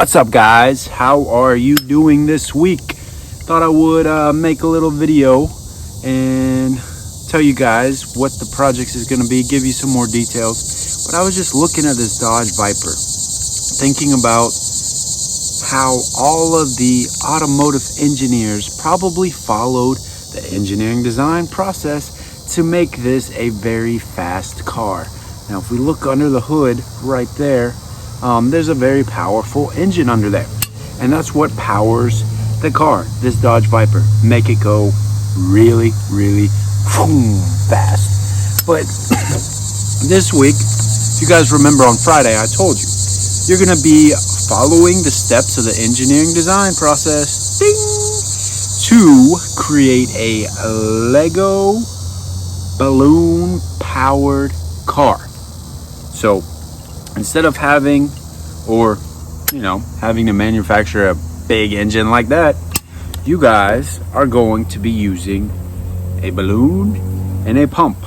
What's up, guys? How are you doing this week? Thought I would make a little video and tell you guys what the project is going to be, give you some more details. But I was just looking at this Dodge Viper, thinking about how all of the automotive engineers probably followed the engineering design process to make this a very fast car. Now, if we look under the hood right there, there's a very powerful engine under there, and that's what powers the car, this Dodge Viper. Make it go really fast. But this week, if you guys remember on Friday, I told you you're going to be following the steps of the engineering design process to create a Lego balloon powered car. So instead of having to manufacture a big engine like that, you guys are going to be using a balloon and a pump.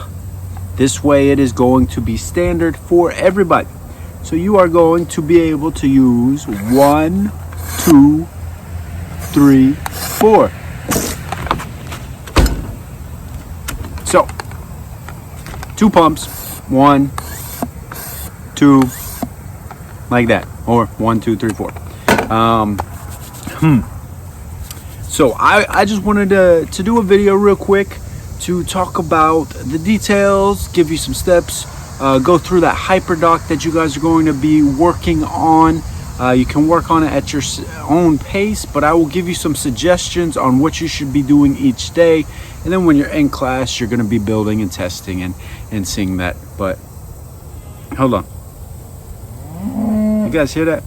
This way it is going to be standard for everybody. So you are going to be able to use 1, 2, 3, 4. So 2 pumps, 1, 2, like that, or 1, 2, 3, 4. So I just wanted to do a video real quick to talk about the details, give you some steps, go through that Hyperdoc that you guys are going to be working on. You can work on it at your own pace, but I will give you some suggestions on what you should be doing each day. And then when you're in class, you're going to be building and testing and seeing that. But hold on. You guys hear that?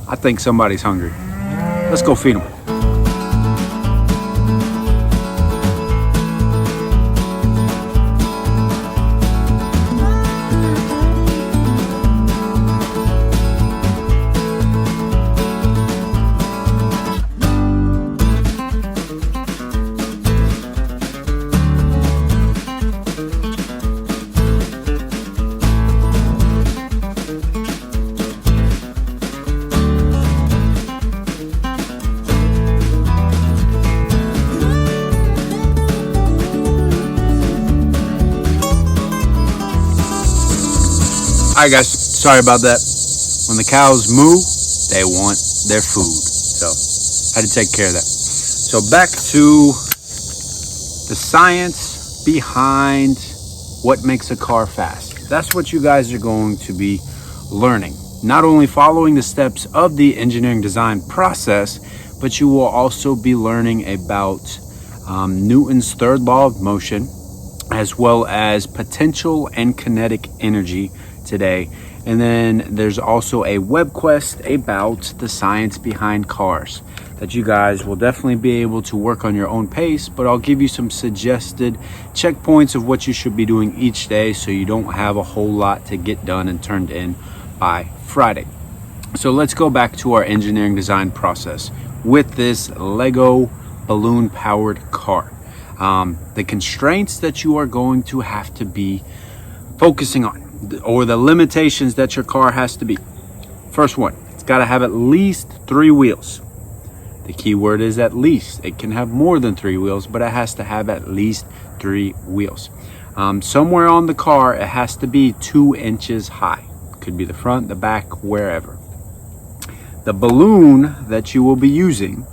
I think somebody's hungry. Let's go feed them. Alright guys, sorry about that. When the cows moo, they want their food. So, I had to take care of that. So back to the science behind what makes a car fast. That's what you guys are going to be learning. Not only following the steps of the engineering design process, but you will also be learning about Newton's third law of motion, as well as potential and kinetic energy today. And then there's also a web quest about the science behind cars that you guys will definitely be able to work on your own pace, but I'll give you some suggested checkpoints of what you should be doing each day so you don't have a whole lot to get done and turned in by Friday. So let's go back to our engineering design process with this Lego balloon powered car. The constraints that you are going to have to be focusing on, or the limitations that your car has to be. First one, it's got to have at least 3 wheels. The key word is at least. It can have more than 3 wheels, but it has to have at least 3 wheels. Somewhere on the car, it has to be 2 inches high. Could be the front, the back, wherever. The balloon that you will be using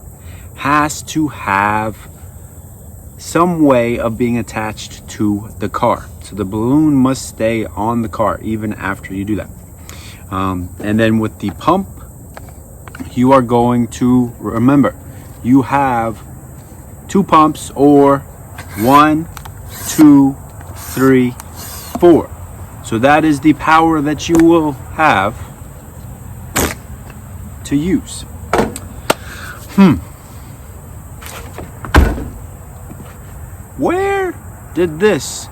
has to have some way of being attached to the car. So the balloon must stay on the car even after you do that. And then with the pump, you are going to remember you have 2 pumps, or 1, 2, 3, 4. So that is the power that you will have to use. Where did this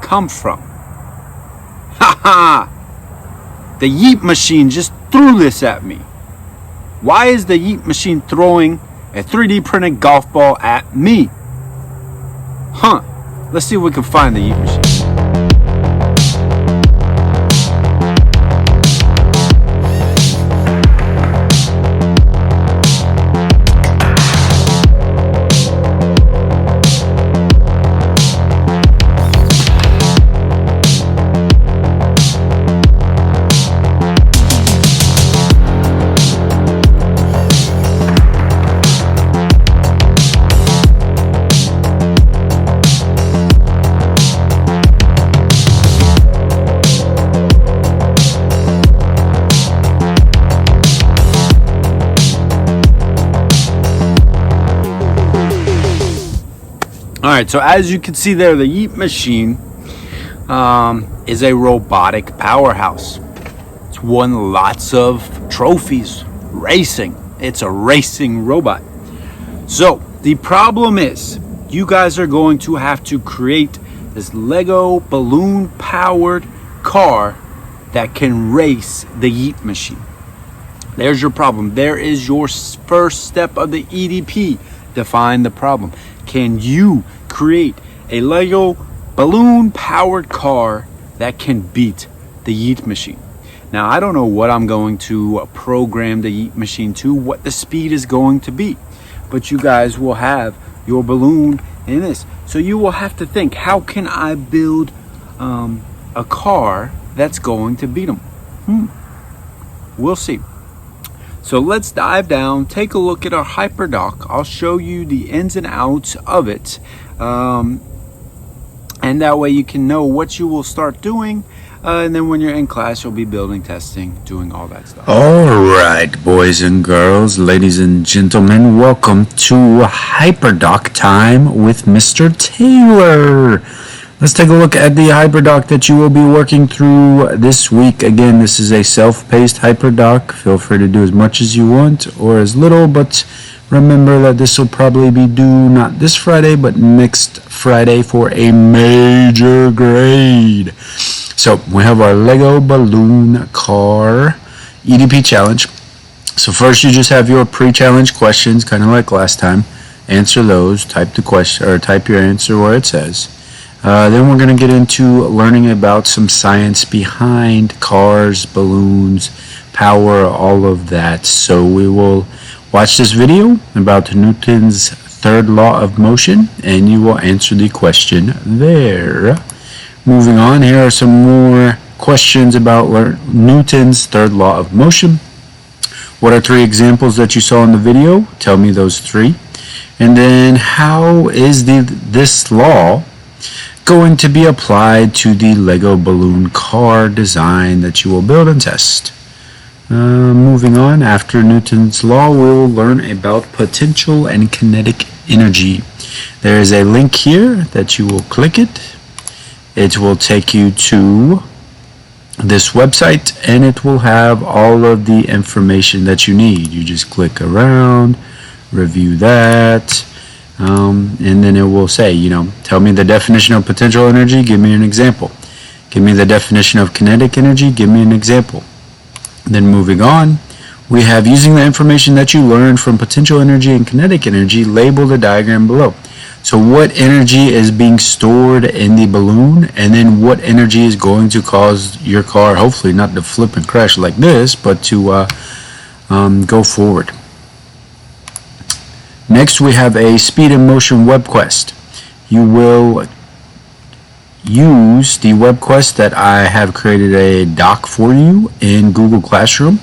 come from? The Yeet machine just threw this at me. Why is the Yeet machine throwing a 3D printed golf ball at me? Let's see if we can find the Yeet machine. right, so as you can see there, the Yeet machine is a robotic powerhouse. It's won lots of trophies racing. It's a racing robot. So the problem is, you guys are going to have to create this Lego balloon powered car that can race the Yeet machine. There's your problem. There is your first step of the EDP. Define the problem. Can you create a Lego balloon powered car that can beat the Yeet machine? Now, I don't know what I'm going to program the Yeet machine to, what the speed is going to be, but you guys will have your balloon in this. So you will have to think, how can I build a car that's going to beat them? We'll see. So let's dive down, take a look at our Hyperdoc. I'll show you the ins and outs of it. And that way you can know what you will start doing. And then when you're in class, you'll be building, testing, doing all that stuff. All right, boys and girls, ladies and gentlemen, welcome to Hyperdoc time with Mr. Taylor. Let's take a look at the Hyperdoc that you will be working through this week. Again, this is a self-paced Hyperdoc. Feel free to do as much as you want or as little, but remember that this will probably be due not this Friday, but next Friday for a major grade. So we have our Lego Balloon Car EDP challenge. So first you just have your pre-challenge questions, kind of like last time. Answer those, type the question or type your answer where it says. Then we're going to get into learning about some science behind cars, balloons, power, all of that. So we will watch this video about Newton's third law of motion, and you will answer the question there. Moving on, here are some more questions about Newton's third law of motion. What are 3 examples that you saw in the video? Tell me those 3. And then how is this law going to be applied to the Lego balloon car design that you will build and test? Moving on, after Newton's law, we'll learn about potential and kinetic energy. There is a link here that you will click it. It will take you to this website, and it will have all of the information that you need. You just click around, review that, and then it will say, tell me the definition of potential energy, give me an example. Give me the definition of kinetic energy, give me an example. Then moving on, we have using the information that you learned from potential energy and kinetic energy, label the diagram below. So what energy is being stored in the balloon, and then what energy is going to cause your car, hopefully not to flip and crash like this, but to go forward. Next, we have a speed and motion web quest. You will use the web quest that I have created a doc for you in Google Classroom,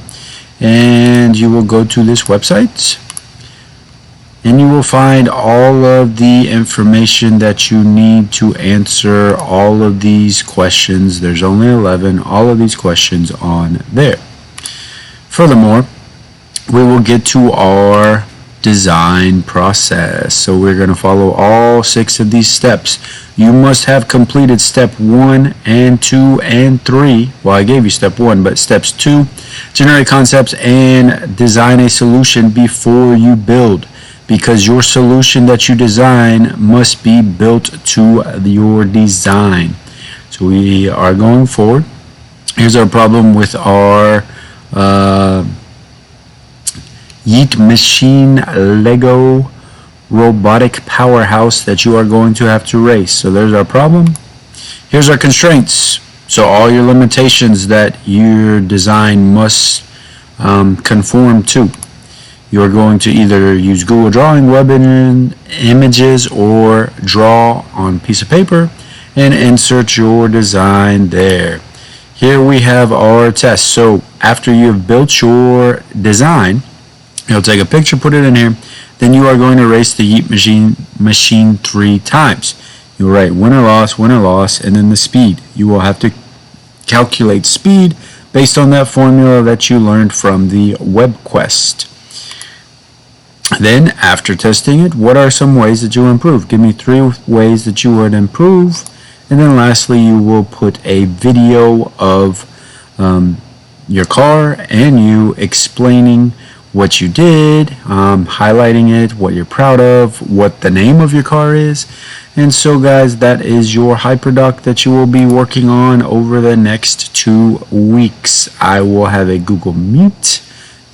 and you will go to this website, and you will find all of the information that you need to answer all of these questions. There's only 11, all of these questions on there. Furthermore, we will get to our design process. So we're going to follow all 6 of these steps. You must have completed step 1 and 2 and 3. Well, I gave you step 1, but steps 2, generate concepts and design a solution before you build, because your solution that you design must be built to your design. So we are going forward. Here's our problem with our Yeet machine Lego robotic powerhouse that you are going to have to race. So there's our problem. Here's our constraints. So all your limitations that your design must conform to. You're going to either use Google Drawing, web images, or draw on a piece of paper and insert your design there. Here we have our test. So after you've built your design, you'll take a picture, put it in here, then you are going to race the Yeet machine 3 times. You'll write win or loss, and then the speed. You will have to calculate speed based on that formula that you learned from the web quest. Then, after testing it, what are some ways that you improve? Give me 3 ways that you would improve. And then lastly, you will put a video of your car and you explaining what you did, highlighting it, what you're proud of, what the name of your car is. And so guys, that is your Hyperdoc that you will be working on over the next 2 weeks. I will have a Google Meet.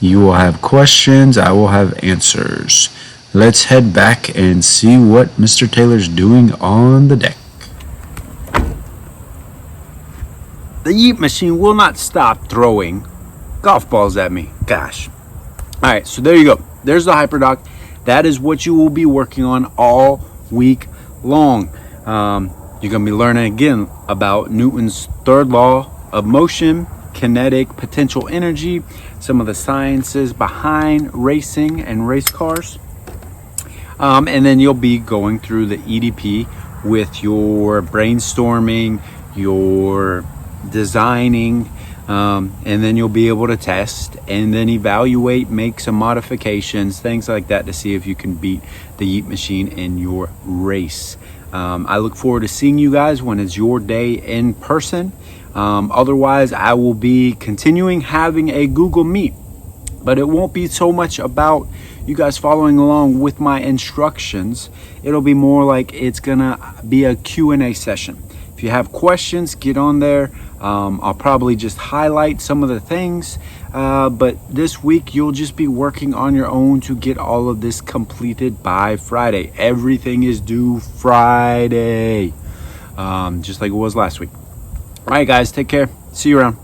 You will have questions. I will have answers. Let's head back and see what Mr. Taylor's doing on the deck. The Yeet machine will not stop throwing golf balls at me. Gosh. All right, so there you go. There's the Hyperdoc. That is what you will be working on all week long. You're going to be learning again about Newton's third law of motion, kinetic potential energy, some of the sciences behind racing and race cars. And then you'll be going through the EDP with your brainstorming, your designing, and then you'll be able to test and then evaluate, make some modifications, things like that to see if you can beat the Yeet machine in your race. I look forward to seeing you guys when it's your day in person. Otherwise, I will be continuing having a Google Meet, but it won't be so much about you guys following along with my instructions. It'll be more like it's gonna be a Q&A session. If you have questions, get on there. I'll probably just highlight some of the things, but this week you'll just be working on your own to get all of this completed by Friday. Everything is due Friday, just like it was last week. All right, guys, take care. See you around.